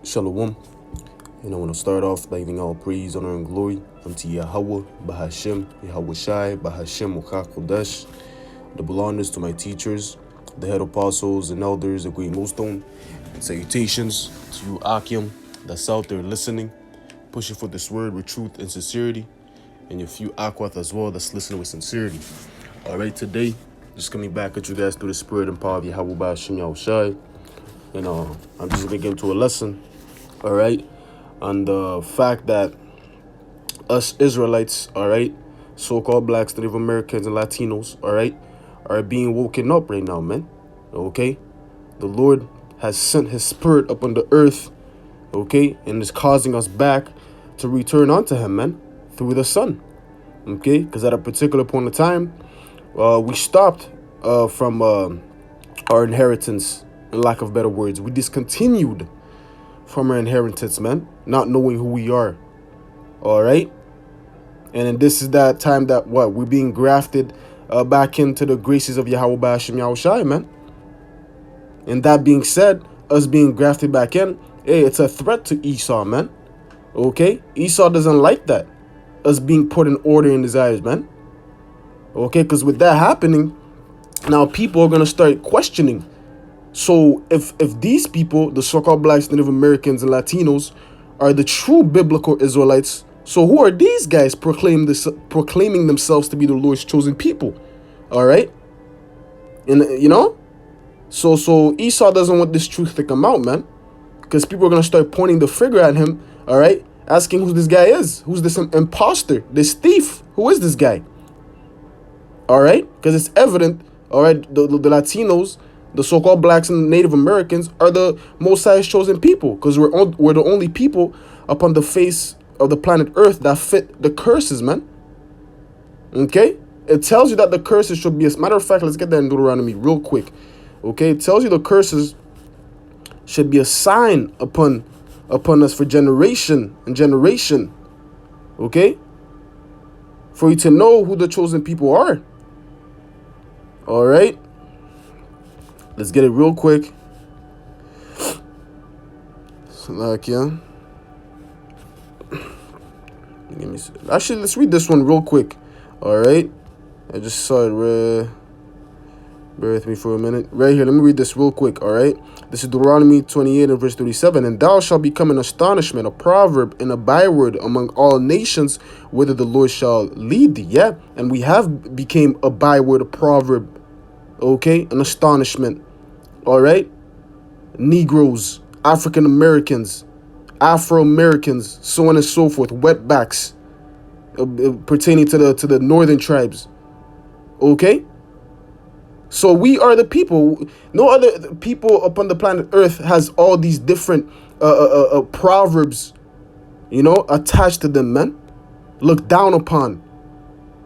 Shalom. And I want to start off by giving all praise, honor, and glory unto Yahweh, Bahashem, Yahweh Shai, Bahashem, Ukah Kodesh. Double honors to my teachers, the head apostles and elders, the great millstone. And salutations to you, Akim, that's out there listening, pushing for this word with truth and sincerity. And your few Akwath as well, that's listening with sincerity. All right, today, just coming back at you guys through the spirit and power of Yahweh, Bahashem, Yahweh Shai. And I'm just going to get into a lesson, all right, on the fact that us Israelites, all right, so-called blacks, Native Americans, and Latinos, all right, are being woken up right now, man, okay? The Lord has sent his spirit up on the earth, okay, and is causing us back to return unto him, man, through the Son, okay? Because at a particular point in time, we stopped from our inheritance, in lack of better words. We discontinued from our inheritance, man, not knowing who we are, all right? And then this is that time that, we're being grafted back into the graces of Yahweh Ba'ashem Yahweh Shai, man. And that being said, us being grafted back in, hey, it's a threat to Esau, man, okay? Esau doesn't like that, us being put in order in his eyes, man, okay? Because with that happening, now people are going to start questioning. So if these people, the so-called blacks, Native Americans, and Latinos, are the true biblical Israelites, so who are these guys proclaiming themselves to be the Lord's chosen people? All right, and so Esau doesn't want this truth to come out, man, because people are gonna start pointing the finger at him. All right, asking who this guy is, who's this imposter, this thief, who is this guy? All right, because it's evident. All right, the Latinos, the so-called blacks and Native Americans are the Most High's chosen people, because we're the only people upon the face of the planet Earth that fit the curses, man. Okay? It tells you that the curses should be, as a matter of fact, let's get that in Deuteronomy real quick. Okay? It tells you the curses should be a sign upon us for generation and generation. Okay? For you to know who the chosen people are. All right? Let's get it real quick. Salakia. Actually, let's read this one real quick. All right. I just saw it. Bear with me for a minute. Right here, let me read this real quick. All right. This is Deuteronomy 28 and verse 37. And thou shalt become an astonishment, a proverb, and a byword among all nations, whither the Lord shall lead thee. Yeah. And we have became a byword, a proverb. Okay. An astonishment. All right, Negroes, African Americans, Afro Americans, so on and so forth, wetbacks, pertaining to the northern tribes. Okay, so we are the people. No other people upon the planet Earth has all these different proverbs, attached to them, man. Looked down upon.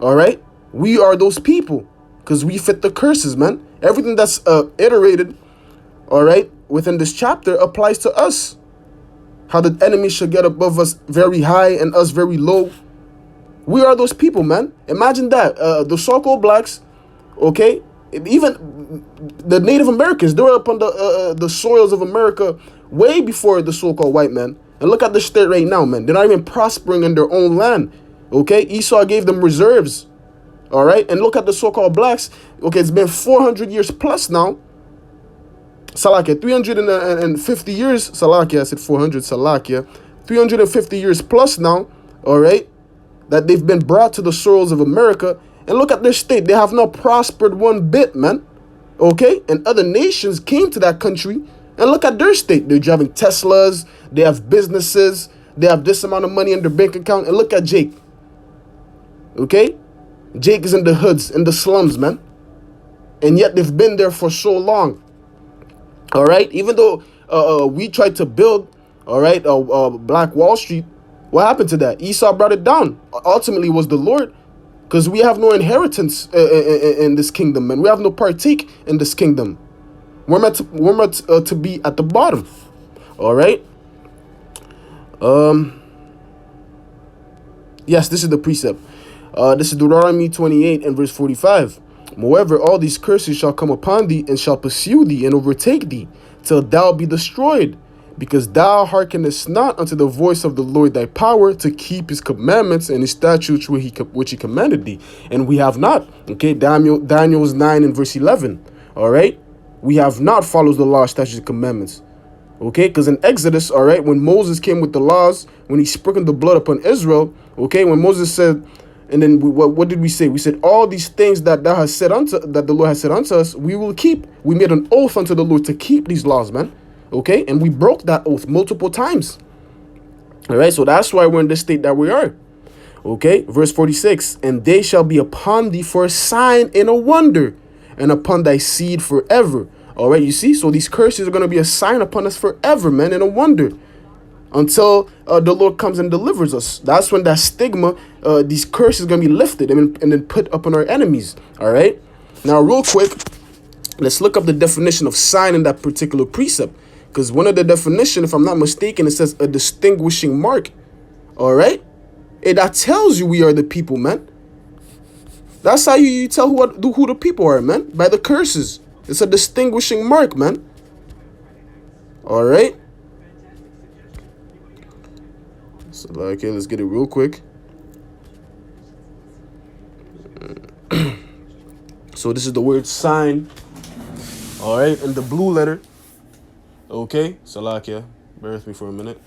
All right, we are those people because we fit the curses, man. Everything that's iterated, all right, within this chapter applies to us. How the enemy should get above us very high and us very low. We are those people, man. Imagine that. The so-called blacks, okay, even the Native Americans, they were up on the soils of America way before the so-called white man. And look at the state right now, man. They're not even prospering in their own land, okay? Esau gave them reserves, all right? And look at the so-called blacks. Okay, it's been 400 years plus now. Salakia, 350 years, Salakia, I said 400, Salakia, 350 years plus now, all right, that they've been brought to the soils of America, and look at their state. They have not prospered one bit, man, okay, and other nations came to that country, and look at their state. They're driving Teslas, they have businesses, they have this amount of money in their bank account, and look at Jake, okay, Jake is in the hoods, in the slums, man, and yet they've been there for so long. All right, even though we tried to build, all right, Black Wall Street, what happened to that? Esau brought it down. Ultimately, it was the Lord, because we have no inheritance in this kingdom, and we have no partake in this kingdom. We're meant to be at the bottom. All right. Yes, this is the precept. This is Deuteronomy 28 and verse 45. Moreover, all these curses shall come upon thee, and shall pursue thee, and overtake thee, till thou be destroyed. because thou hearkenest not unto the voice of the Lord thy power to keep his commandments and his statutes which he commanded thee. And we have not. Okay, Daniel's 9 and verse 11. All right, we have not followed the law, statutes, and commandments. Okay, because in Exodus, all right, when Moses came with the laws, when he sprinkled the blood upon Israel, okay, when Moses said, and then what did we say? We said all these things that the Lord has said unto us, we will keep. We made an oath unto the Lord to keep these laws, man. Okay, and we broke that oath multiple times. All right, so that's why we're in the state that we are. Okay, verse 46, and they shall be upon thee for a sign and a wonder, and upon thy seed forever. All right, you see, so these curses are going to be a sign upon us forever, man, and a wonder, until the Lord comes and delivers us. That's when that stigma, these curses are going to be lifted and then put upon our enemies. All right, now real quick, let's look up the definition of sign in that particular precept, because one of the definition, if I'm not mistaken, it says a distinguishing mark. All right, that tells you we are the people, man. That's how you tell who the people are, man, by the curses. It's a distinguishing mark, man. All right. So, okay, let's get it real quick. So this is the word sign. All right, in the blue letter. Okay, Salakia, bear with me for a minute.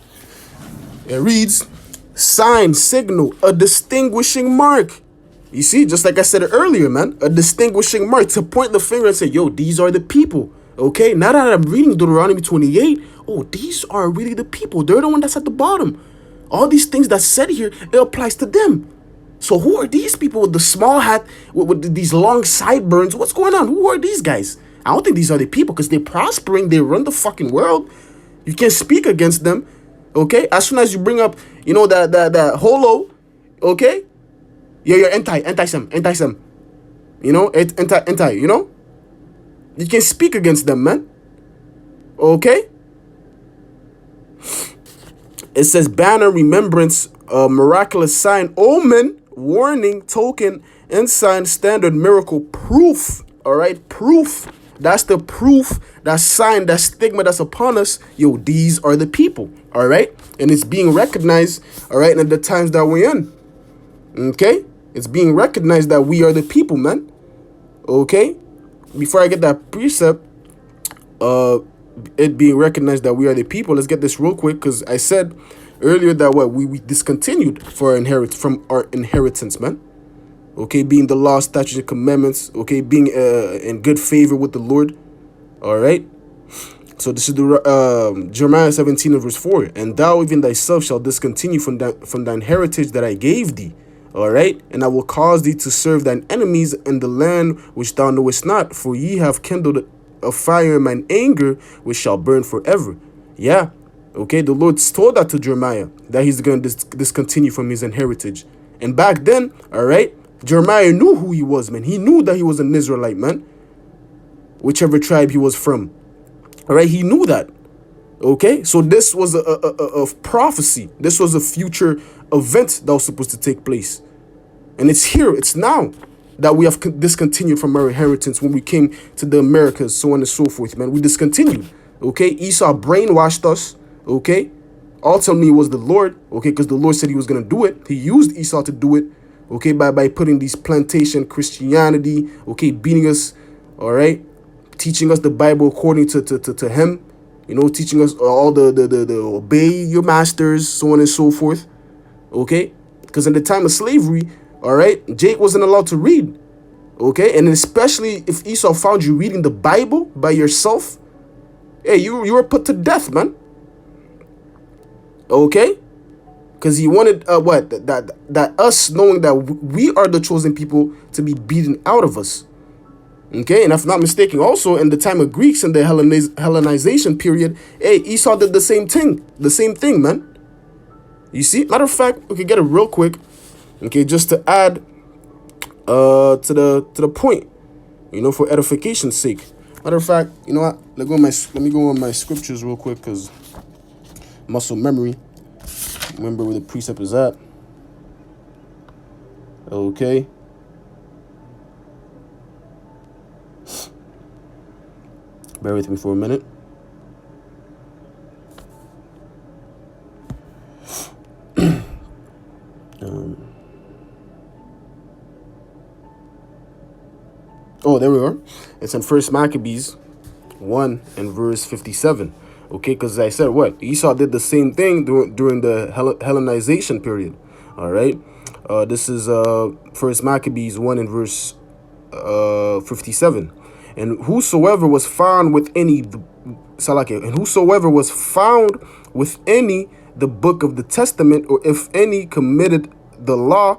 It reads, sign, signal, a distinguishing mark. You see, just like I said earlier, man, a distinguishing mark to point the finger and say, yo, these are the people. Okay, now that I'm reading Deuteronomy 28, oh, these are really the people. They're the one that's at the bottom. All these things that's said here, it applies to them. So who are these people with the small hat, with these long sideburns? What's going on? Who are these guys? I don't think these are the people, because they're prospering. They run the fucking world. You can't speak against them. Okay, as soon as you bring up, you know, that holo, okay, you're anti-sem, you know, anti, you know, you can speak against them, man. Okay, it says banner, remembrance, miraculous sign, omen, warning, token, ensign, standard, miracle, proof. All right, proof. That's the proof, that sign, that stigma that's upon us. Yo, these are the people. All right, and it's being recognized. All right, in the times that we're in. Okay, it's being recognized that we are the people, man. Okay, before I get that precept, it being recognized that we are the people, let's get this real quick, because I said earlier that we discontinued from our inheritance, man. Okay, being the law, statutes, and commandments. Okay, being in good favor with the Lord. All right. So this is the Jeremiah 17 and verse 4. And thou even thyself shalt discontinue from thine heritage that I gave thee. All right. And I will cause thee to serve thine enemies in the land which thou knowest not. For ye have kindled a fire in mine anger, which shall burn forever. Yeah. Okay. The Lord told that to Jeremiah, that he's going to discontinue from his inheritance. And back then, all right, Jeremiah knew who he was, man. He knew that he was an Israelite, man. Whichever tribe he was from. All right, he knew that. Okay, so this was a prophecy. This was a future event that was supposed to take place. And it's here, it's now that we have discontinued from our inheritance when we came to the Americas, so on and so forth, man. We discontinued. Okay, Esau brainwashed us. Okay, ultimately it was the Lord. Okay, because the Lord said he was going to do it. He used Esau to do it. Okay, by putting these plantation Christianity. Okay, beating us. All right. Teaching us the Bible according to him, you know, teaching us all the obey your masters, so on and so forth. Okay, because in the time of slavery, all right, Jake wasn't allowed to read. Okay, and especially if Esau found you reading the Bible by yourself, hey, you were put to death, man. Okay, because he wanted that us knowing that we are the chosen people to be beaten out of us. Okay, and if I'm not mistaken, also in the time of Greeks in the Hellenization period, hey, Esau did the same thing, man. You see, matter of fact, we could get it real quick. Okay, just to add to the point, you know, for edification's sake. Matter of fact, you know what? Let me go on my scriptures real quick, because muscle memory. Remember where the precept is at. Okay. Bear with me for a minute. Oh, there we are. It's in First Maccabees 1 and verse 57. Okay, because I said what? Esau did the same thing during the Hellenization period. All right. This is First Maccabees 1 and verse 57. And whosoever was found with any the book of the testament, or if any committed the law,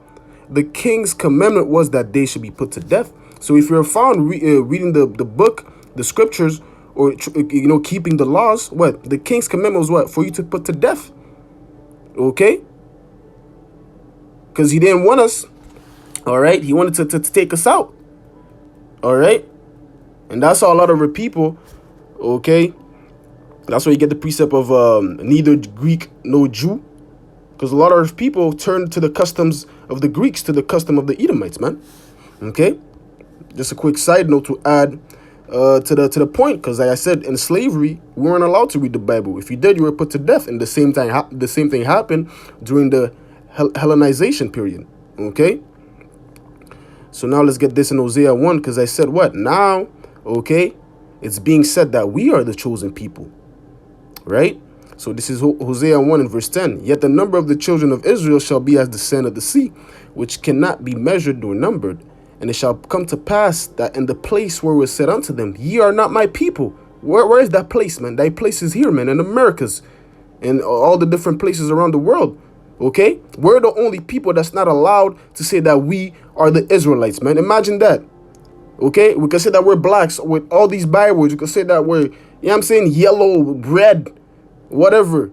the king's commandment was that they should be put to death. So if you're found reading the book, the scriptures, or keeping the laws, what the king's commandment was what? For you to put to death. Okay, because he didn't want us. All right, he wanted to take us out. All right, and that's how a lot of our people. Okay, that's where you get the precept of neither Greek nor Jew, because a lot of people turned to the customs of the Greeks, to the custom of the Edomites, man. Okay, just a quick side note to add to the point, because like I said, in slavery we weren't allowed to read the Bible. If you did, you were put to death. And the same thing happened during the Hellenization period. Okay, so now let's get this in Hosea 1, because I said what now? Okay, it's being said that we are the chosen people, right? So this is Hosea 1 and verse 10. Yet the number of the children of Israel shall be as the sand of the sea, which cannot be measured nor numbered. And it shall come to pass that in the place where it was said unto them, ye are not my people. Where is that place, man? That place is here, man, in Americas and all the different places around the world. Okay, we're the only people that's not allowed to say that we are the Israelites, man. Imagine that. Okay, we can say that we're blacks with all these Bibles. You can say that we're, I'm saying, yellow, red, whatever.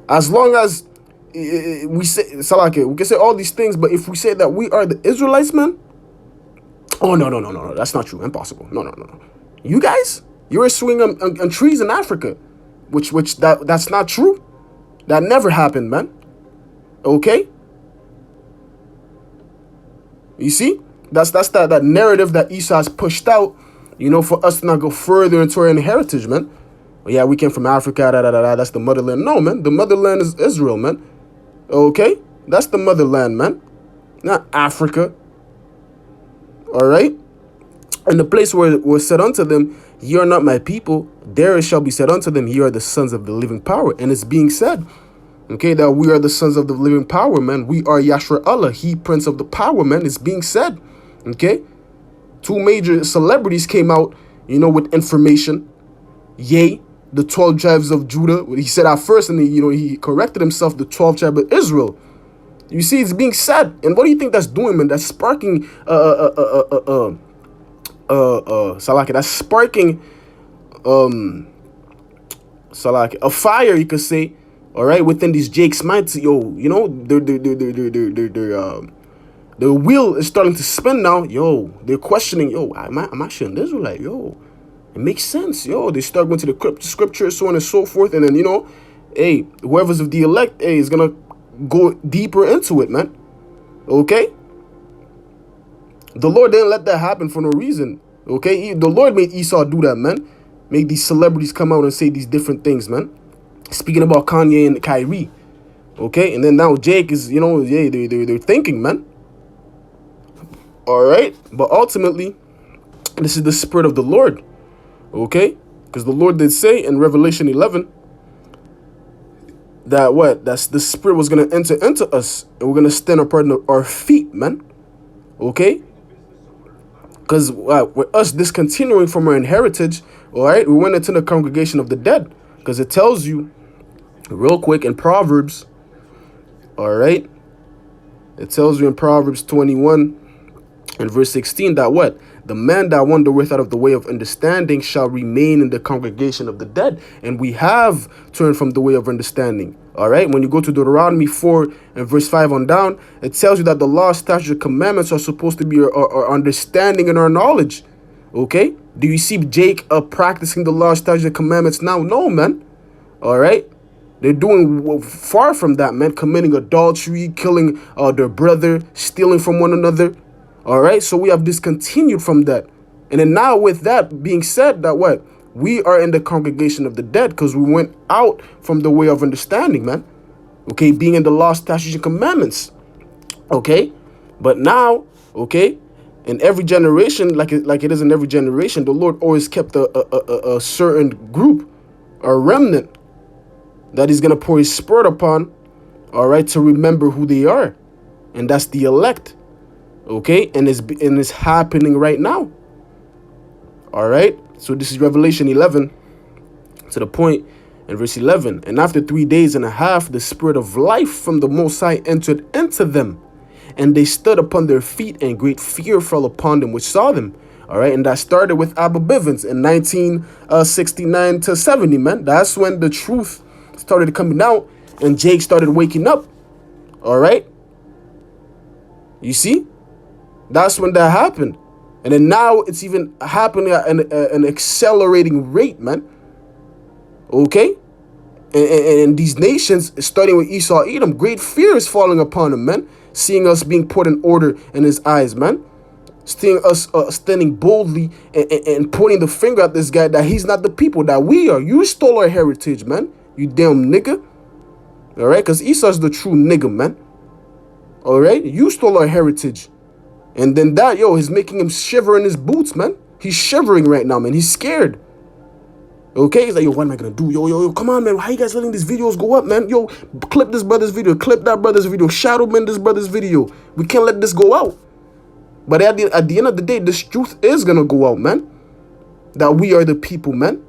As long as we say, Salake, we can say all these things, but if we say that we are the Israelites, man, oh, no, that's not true. Impossible. No. You guys, you're swinging on trees in Africa, which that's not true. That never happened, man. Okay? You see? That's that narrative that Esau has pushed out, for us to not go further into our inheritance, man. Yeah, we came from Africa, that's the motherland. No, man, the motherland is Israel, man. Okay? That's the motherland, man. Not Africa. All right? And the place where it was said unto them, ye are not my people, there it shall be said unto them, ye are the sons of the living power. And it's being said, okay, that we are the sons of the living power, man. We are Yashra Allah, he prince of the power, man. It's being said, okay? Two major celebrities came out, with information. Yea, the 12 tribes of Judah. He said at first, and he corrected himself, the 12 tribes of Israel. You see, it's being said. And what do you think that's doing, man? That's sparking Salaki, that's sparking Salaki, a fire, you could say, all right, within these Jake's minds. Their wheel is starting to spin now. They're questioning, am I actually an Israelite? It makes sense. They start going to the scriptures, so on and so forth. And then, hey, whoever's of the elect, hey, is gonna go deeper into it, man. Okay? The Lord didn't let that happen for no reason. Okay? The Lord made Esau do that, man. Make these celebrities come out and say these different things, man. Speaking about Kanye and Kyrie. Okay? And then now Jake is, they're thinking, man. All right? But ultimately, this is the spirit of the Lord. Okay? Because the Lord did say in Revelation 11 that that's the spirit was going to enter into us, and we're going to stand upon our feet, man. Okay? Because with us discontinuing from our inheritance, all right, we went into the congregation of the dead. Because it tells you, real quick, in Proverbs, all right, it tells you in Proverbs 21 and verse 16 that what? The man that wandereth out of the way of understanding shall remain in the congregation of the dead. And we have turned from the way of understanding. All right. When you go to Deuteronomy 4 and verse 5 on down, it tells you that the law, statutes, and commandments are supposed to be our understanding and our knowledge. Okay. Do you see Jake practicing the law, statutes, and commandments now? No, man. All right. They're doing far from that, man. Committing adultery, killing their brother, stealing from one another. All right, so we have discontinued from that. And then now with that being said, that what? We are in the congregation of the dead because we went out from the way of understanding, man. Okay, being in the law, statutes, and commandments. Okay, but now, okay, In every generation, like it is in every generation, the Lord always kept a certain group, a remnant, that he's going to pour his spirit upon, all right, to remember who they are. And that's the elect, okay? And it's happening right now, all right? So this is Revelation 11, to the point, in verse 11. And after 3 days and a half, the spirit of life from the Most High entered into them. And they stood upon their feet, and great fear fell upon them which saw them. All right, and that started with Abba Bivens in 1969 to 70, man. That's when the truth started coming out, and Jake started waking up. All right, you see, that's when that happened, and then now it's even happening at an accelerating rate, man. Okay, and these nations, starting with Esau, Edom, great fear is falling upon them, man. Seeing us being put in order in his eyes, man. Seeing us standing boldly and pointing the finger at this guy that he's not the people that we are. You stole our heritage, man. You damn nigga. All right, because Esau's the true nigga, man. All right, you stole our heritage. And then that, is making him shiver in his boots, man. He's shivering right now, man. He's scared. Okay, he's like, what am I gonna do? Yo, come on, man. How you guys letting these videos go up, man? Yo, clip this brother's video, clip that brother's video, shadow ban this brother's video. We can't let this go out. But at the end of the day, this truth is gonna go out, man. That we are the people, man.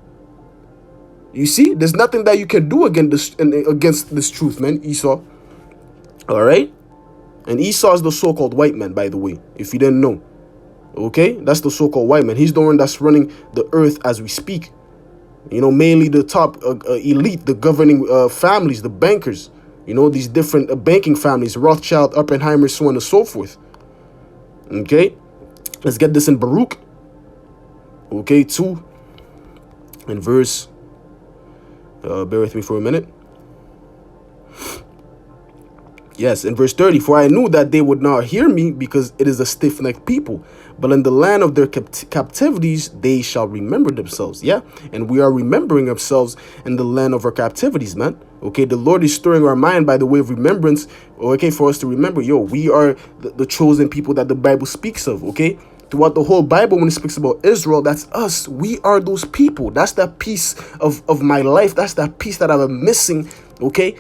You see, there's nothing that you can do against this truth, man, Esau. All right? And Esau is the so-called white man, by the way, if you didn't know. Okay? That's the so-called white man. He's the one that's running the earth as we speak. Mainly the top elite, the governing families, the bankers, these different banking families, Rothschild, Oppenheimer, so on and so forth. Okay, let's get this in Baruch. Okay, 2 and verse, bear with me for a minute. Yes, in verse 30, for I knew that they would not hear me, because it is a stiff-necked people. But in the land of their captivities, they shall remember themselves. Yeah, and we are remembering ourselves in the land of our captivities, man. Okay, the Lord is stirring our mind by the way of remembrance. Okay, for us to remember, we are the chosen people that the Bible speaks of. Okay, throughout the whole Bible, when it speaks about Israel, that's us. We are those people. That's that piece of my life. That's that piece that I've been missing. Okay.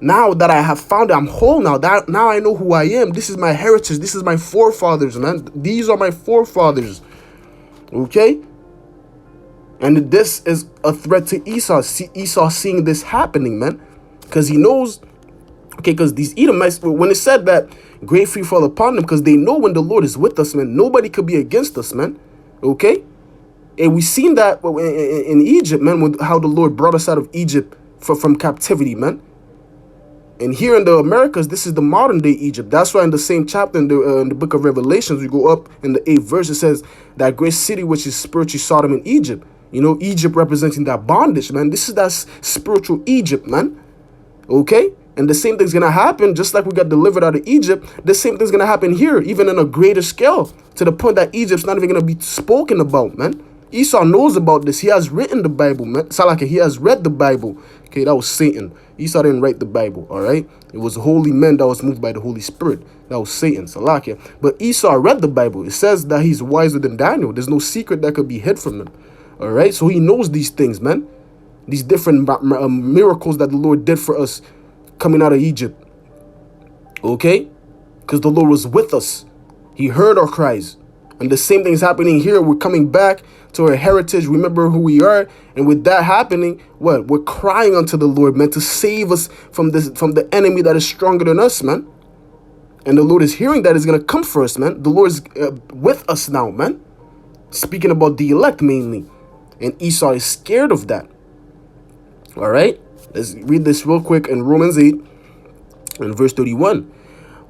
Now that I have found it, I'm whole now. Now I know who I am. This is my heritage. This is my forefathers, man. These are my forefathers. Okay? And this is a threat to Esau. Esau seeing this happening, man. Because he knows, because these Edomites, when it said that great fear fall upon them, because they know when the Lord is with us, man, nobody could be against us, man. Okay? And we've seen that in Egypt, man, with how the Lord brought us out of Egypt from captivity, man. And here in the Americas, this is the modern day Egypt. That's why in the same chapter in the book of Revelations, we go up in the 8th verse, it says that great city which is spiritually Sodom and Egypt. Egypt representing that bondage, man. This is that spiritual Egypt, man. Okay? And the same thing's going to happen, just like we got delivered out of Egypt. The same thing's going to happen here, even in a greater scale, to the point that Egypt's not even going to be spoken about, man. Esau knows about this. He has written the Bible, man. Salaka, he has read the Bible. Okay, that was Satan. Esau didn't write the Bible, all right? It was holy men that was moved by the Holy Spirit. That was Satan, Salakia. But Esau read the Bible. It says that he's wiser than Daniel. There's no secret that could be hid from him, all right? So he knows these things, man. These different miracles that the Lord did for us coming out of Egypt, okay? Because the Lord was with us. He heard our cries. And the same thing is happening here. We're coming back to our heritage. Remember who we are. And with that happening, what? We're crying unto the Lord, man, to save us from the enemy that is stronger than us, man. And the Lord is hearing that is going to come for us, man. The Lord is with us now, man. Speaking about the elect mainly. And Esau is scared of that. All right. Let's read this real quick in Romans 8 and verse 31.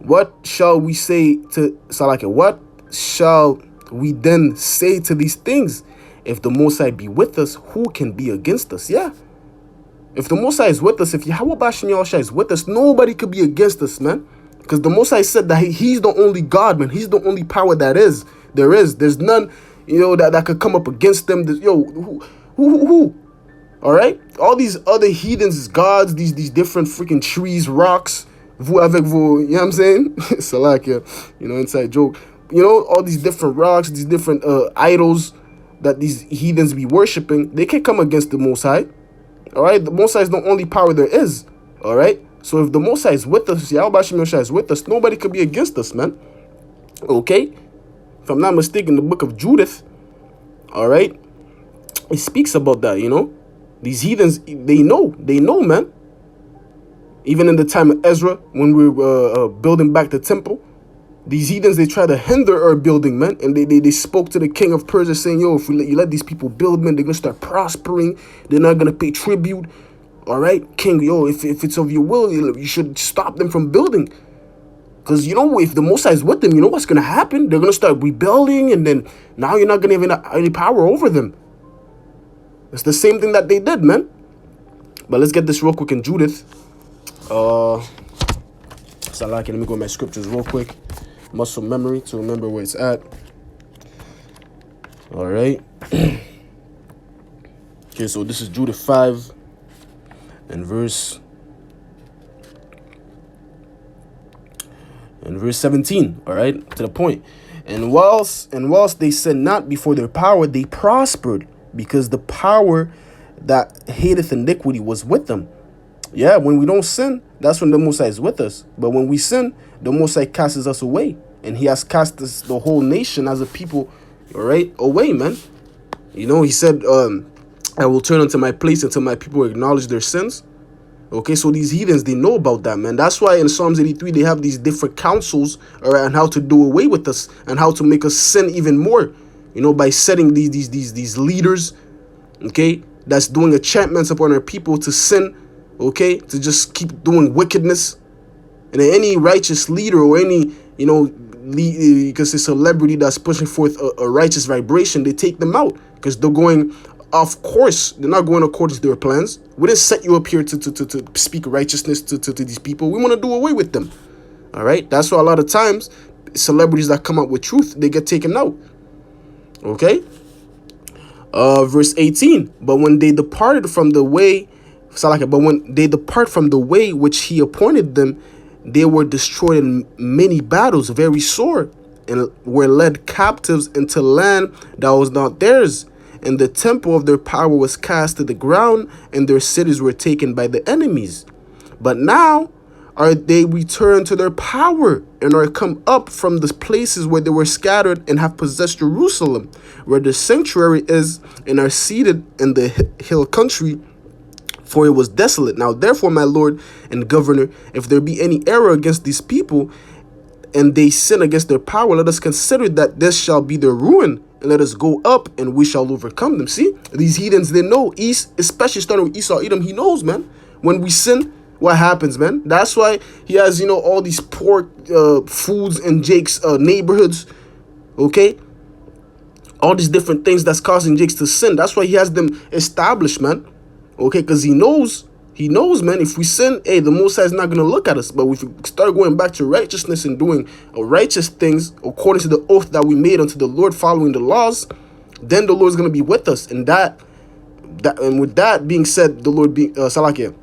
What shall we say to Salaka? What shall we then say to these things? If the Most High be with us, who can be against us? Yeah. If the Most High is with us, if Yahweh Bashem Yahushua is with us, nobody could be against us, man. Because the Most High said that he's the only God, man. He's the only power that is. There's none, that could come up against them. Who? All right? All these other heathens, gods, these different freaking trees, rocks, vous avec vos, you know what I'm saying? Salakia, inside joke. all these different rocks, these different idols that these heathens be worshiping, they can't come against the Most High. All right, the Most High is the only power there is. All right, so if the Most High is with us, Yahweh Shem Yahshua is with us, nobody could be against us, man. Okay, if I'm not mistaken, the book of Judith, all right, it speaks about that. These heathens, they know, man. Even in the time of Ezra, when we were building back the temple, these heathens, they try to hinder our building, man. And they spoke to the king of Persia saying, yo, if you let these people build, man, they're going to start prospering. They're not going to pay tribute. All right, king, yo, if it's of your will, you should stop them from building. Because, if the Most High is with them, you know what's going to happen? They're going to start rebelling, and then now you're not going to have any power over them. It's the same thing that they did, man. But let's get this real quick in Judith. Let me go to my scriptures real quick. Muscle memory to remember where it's at. All right. Okay, so this is Judith 5 and verse 17. All right, to the point. And whilst they sinned not before their power, they prospered, because the power that hateth iniquity was with them. Yeah, when we don't sin, that's when the Most High is with us. But when we sin, the Most High casts us away. And he has cast us, the whole nation as a people, all right, away, man. He said, I will turn unto my place until my people acknowledge their sins. Okay, so these heathens, they know about that, man. That's why in Psalms 83, they have these different counsels, all right, on how to do away with us and how to make us sin even more, by setting these leaders, okay, that's doing enchantments upon our people to sin, okay, to just keep doing wickedness. And any righteous leader or any, because a celebrity that's pushing forth a righteous vibration, they take them out because they're going off course. They're not going according to their plans. We didn't set you up here to speak righteousness to these people. We want to do away with them. All right. That's why a lot of times celebrities that come out with truth, they get taken out. Okay. Verse 18. But when they departed from the way, but when they depart from the way which he appointed them, they were destroyed in many battles, very sore, and were led captives into land that was not theirs. And the temple of their power was cast to the ground, and their cities were taken by the enemies. But now are they returned to their power, and are come up from the places where they were scattered, and have possessed Jerusalem, where the sanctuary is, and are seated in the hill country, for it was desolate. Now, therefore, my Lord and Governor, if there be any error against these people, and they sin against their power, let us consider that this shall be their ruin, and let us go up, and we shall overcome them. See, these heathens, they know, especially starting with Esau, Edom, he knows, man. When we sin, what happens, man? That's why he has, all these poor foods in Jake's neighborhoods, okay? All these different things that's causing Jakes to sin. That's why he has them established, man. Okay, because he knows, man, if we sin, hey, the Most High is not going to look at us. But if we start going back to righteousness and doing righteous things according to the oath that we made unto the Lord, following the laws, then the Lord is going to be with us. And with that being said, the Lord being, Salakia,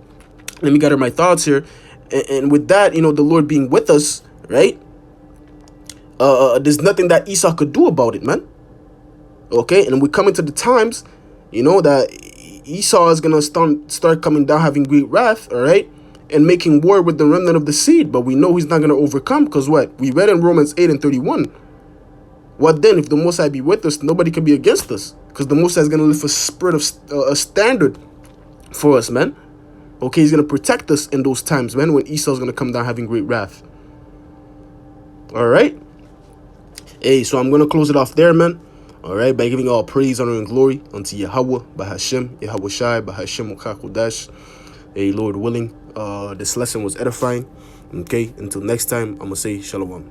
let me gather my thoughts here. And with that, the Lord being with us, right? There's nothing that Esau could do about it, man. Okay, and we come into the times, that Esau is going to start coming down, having great wrath, all right, and making war with the remnant of the seed. But we know he's not going to overcome, because what? We read in Romans 8 and 31. What then? If the Most High be with us, nobody can be against us, because the Most High is going to lift a spirit of a standard for us, man. Okay, he's going to protect us in those times, man, when Esau is going to come down having great wrath. All right. Hey, so I'm going to close it off there, man. All right, by giving all praise, honor, and glory unto Yahweh, Bahashem, Yahweh Shai, Bahashem, Okakodash. Hey, Lord willing, this lesson was edifying. Okay, until next time, I'm going to say shalom.